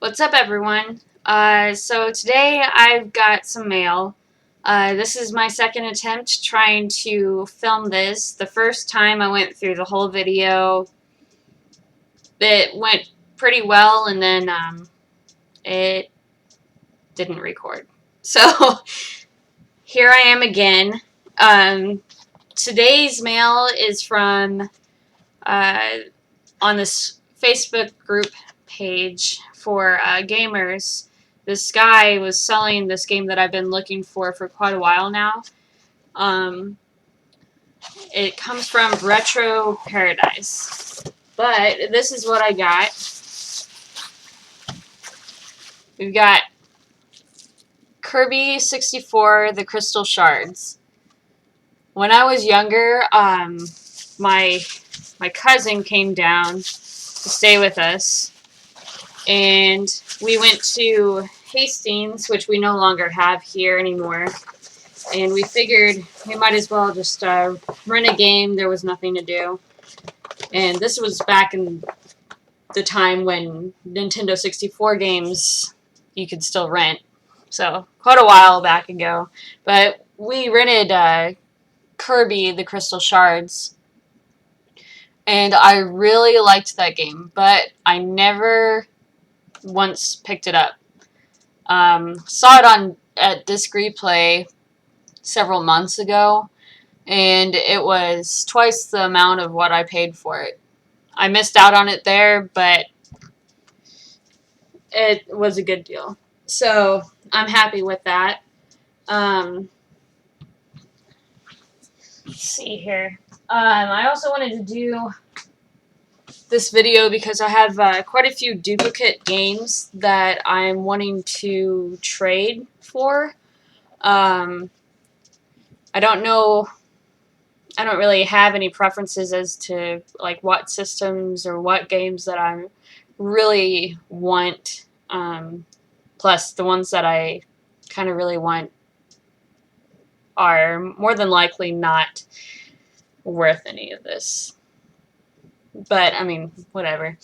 What's up, everyone? So today I've got some mail. This is my second attempt trying to film this. The first time I went through the whole video, it went pretty well, and then it didn't record. So here I am again. Today's mail is from on this Facebook group page for gamers. This guy was selling this game that I've been looking for quite a while now. Um, it comes from Retro Paradise. But this is what I got. We've got Kirby 64, The Crystal Shards. When I was younger, my cousin came down to stay with us, and we went to Hastings, which we no longer have here anymore, and we figured we might as well just rent a game. There was nothing to do, and this was back in the time when Nintendo 64 games you could still rent, so quite a while back ago. But we rented Kirby the Crystal Shards, and I really liked that game, but I never once picked it up. Saw it at Disc Replay several months ago, and it was twice the amount of what I paid for it. I missed out on it there, but it was a good deal. So I'm happy with that. Let's see here. I also wanted to do this video because I have quite a few duplicate games that I'm wanting to trade for. I don't know. I don't really have any preferences as to like what systems or what games that I really want. Plus, the ones that I kind of really want are more than likely not worth any of this. But I mean, whatever.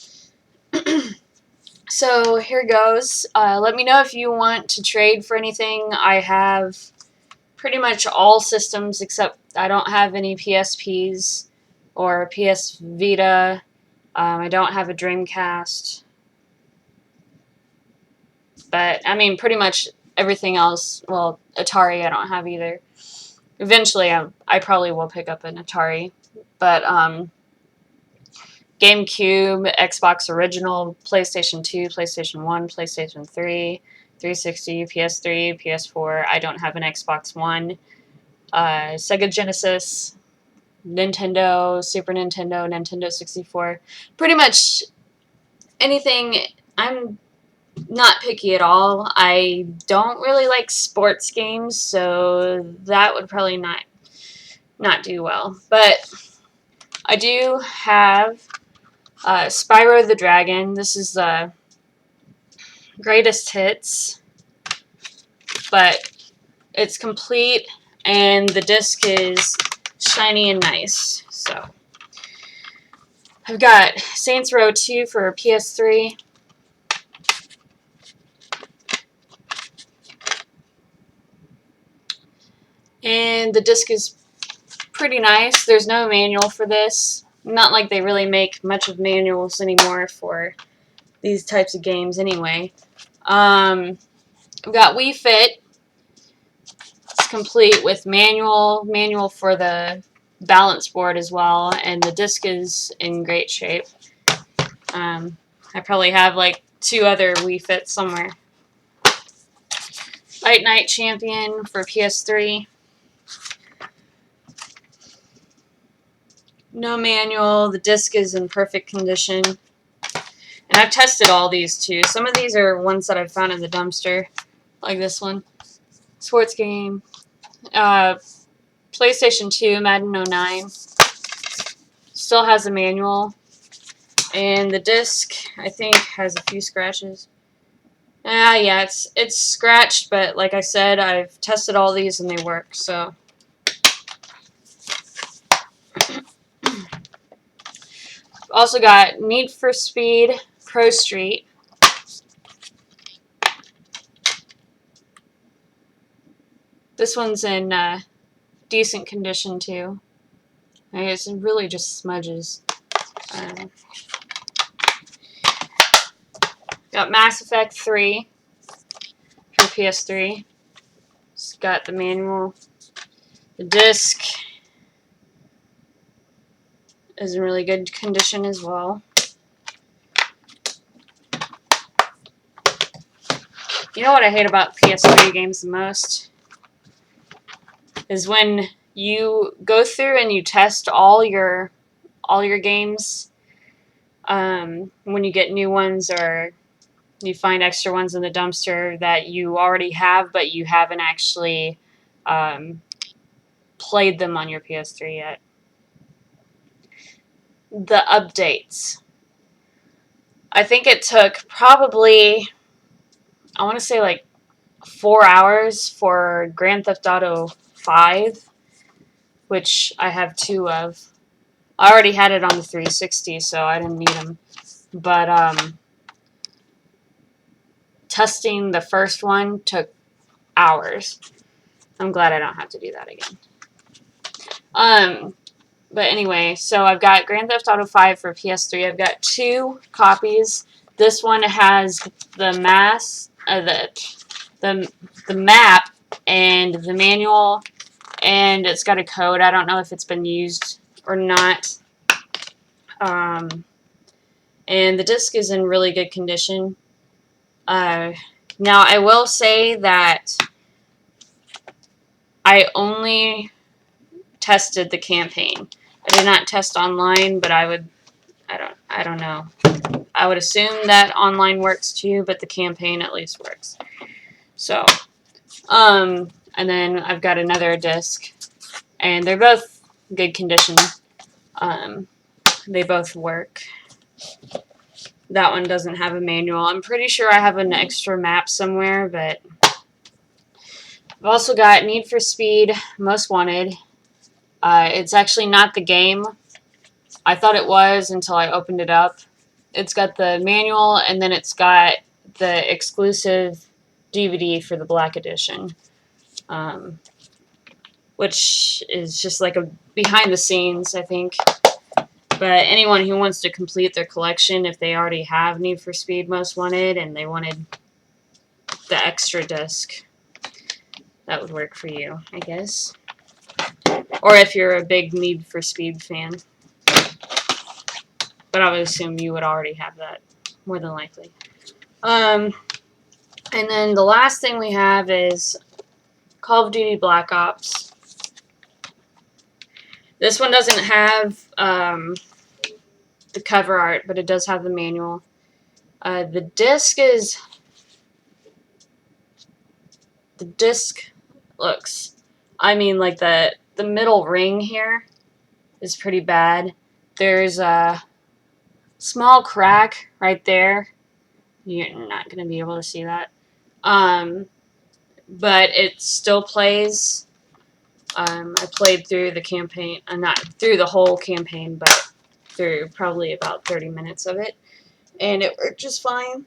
So here goes. Let me know if you want to trade for anything. I have pretty much all systems except I don't have any PSPs or PS Vita. I don't have a Dreamcast. But, I mean, pretty much everything else. Well, Atari I don't have either. Eventually, I probably will pick up an Atari. But, GameCube, Xbox Original, PlayStation 2, PlayStation 1, PlayStation 3, 360, PS3, PS4. I don't have an Xbox One. Sega Genesis, Nintendo, Super Nintendo, Nintendo 64. Pretty much anything. I'm not picky at all. I don't really like sports games, so that would probably not do well. But I do have Spyro the Dragon. This is the greatest hits, but it's complete, and the disc is shiny and nice. So I've got Saints Row 2 for PS3. And the disc is pretty nice. There's no manual for this. Not like they really make much of manuals anymore for these types of games anyway. I've got Wii Fit. It's complete with manual for the balance board as well, and the disc is in great shape. I probably have like 2 other Wii Fits somewhere. Fight Night Champion for PS3. No manual. The disc is in perfect condition. And I've tested all these too. Some of these are ones that I've found in the dumpster, like this one. Sports game. PlayStation 2, Madden 09. Still has a manual. And the disc, I think, has a few scratches. Yeah, it's scratched, but like I said, I've tested all these and they work, so. Also got Need for Speed Pro Street. This one's in decent condition too. I guess it really just smudges. Got Mass Effect 3 for PS3. It's got the manual. The disc is in really good condition as well. You know what I hate about PS3 games the most? Is when you go through and you test all your games, when you get new ones or you find extra ones in the dumpster that you already have, but you haven't actually played them on your PS3 yet. The updates. I think it took probably, I want to say like 4 hours for Grand Theft Auto 5, which I have 2 of. I already had it on the 360, so I didn't need them. But testing the first one took hours. I'm glad I don't have to do that again. But anyway, so I've got Grand Theft Auto 5 for PS3. I've got 2 copies. This one has the the map and the manual, and it's got a code. I don't know if it's been used or not. And the disc is in really good condition. Now, I will say that I only tested the campaign. I did not test online, but I don't know. I would assume that online works too, but the campaign at least works. So, and then I've got another disc, and they're both good condition. They both work. That one doesn't have a manual. I'm pretty sure I have an extra map somewhere, but I've also got Need for Speed Most Wanted. It's actually not the game. I thought it was until I opened it up. It's got the manual, and then it's got the exclusive DVD for the Black Edition, which is just like a behind the scenes, I think. But anyone who wants to complete their collection, if they already have Need for Speed Most Wanted and they wanted the extra disc, that would work for you, I guess. Or if you're a big Need for Speed fan. But I would assume you would already have that, more than likely. And then the last thing we have is Call of Duty Black Ops. This one doesn't have the cover art, but it does have the manual. The disc looks, I mean, like the middle ring here is pretty bad. There's a small crack right there. You're not going to be able to see that. But it still plays. I played through the campaign, not through the whole campaign, but through probably about 30 minutes of it, and it worked just fine.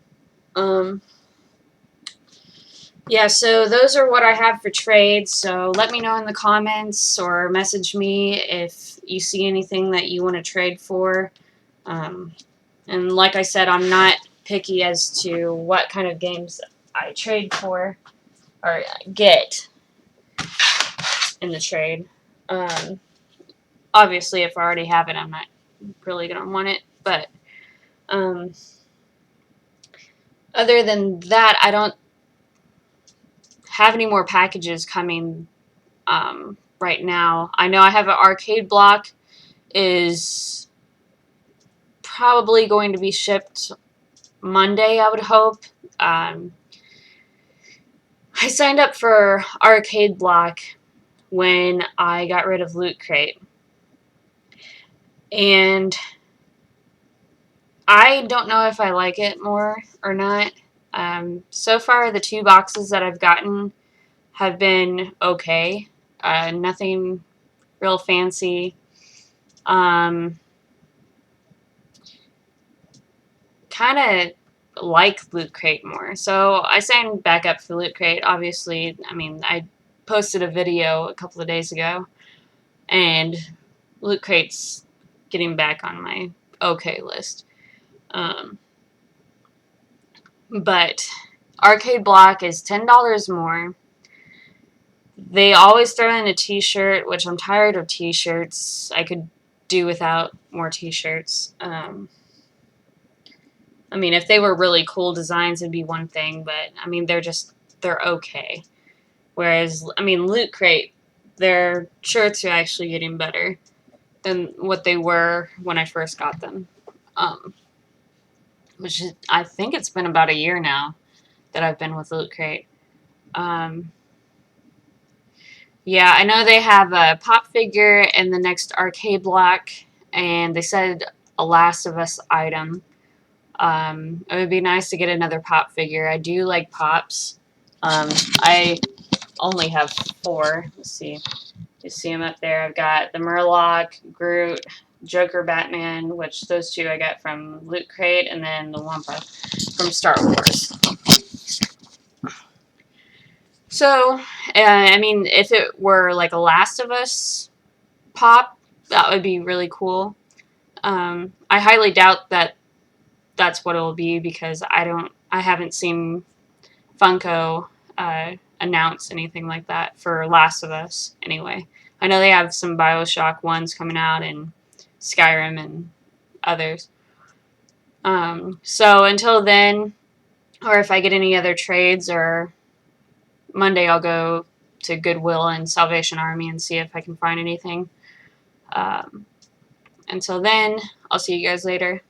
Yeah, so those are what I have for trades, so let me know in the comments or message me if you see anything that you want to trade for. And like I said, I'm not picky as to what kind of games I trade for or get in the trade. Obviously, if I already have it, I'm not really going to want it, but other than that, I don't have any more packages coming right now. I know I have an arcade block is probably going to be shipped Monday, I would hope. I signed up for arcade block when I got rid of Loot Crate, and I don't know if I like it more or not. So far, the 2 boxes that I've gotten have been okay. Nothing real fancy. Kind of like Loot Crate more. So I signed back up for Loot Crate. Obviously, I mean, I posted a video a couple of days ago, and Loot Crate's getting back on my okay list. But Arcade Block is $10 more. They always throw in a t-shirt, which I'm tired of t-shirts. I could do without more t-shirts. I mean, if they were really cool designs, it'd be one thing, but, I mean, they're okay. Whereas, I mean, Loot Crate, their shirts are actually getting better than what they were when I first got them. Which is, I think it's been about a year now that I've been with Loot Crate. Yeah, I know they have a pop figure in the next Arcade Block, and they said a Last of Us item. It would be nice to get another pop figure. I do like pops. I only have 4. Let's see. You see them up there. I've got the Murloc, Groot, Joker, Batman, which those 2 I got from Loot Crate, and then the Wampa from Star Wars. So, I mean, if it were like a Last of Us pop, that would be really cool. I highly doubt that that's what it will be, because I haven't seen Funko announce anything like that for Last of Us anyway. I know they have some BioShock ones coming out, and Skyrim and others. So until then, or if I get any other trades, or Monday I'll go to Goodwill and Salvation Army and see if I can find anything. Until then, I'll see you guys later.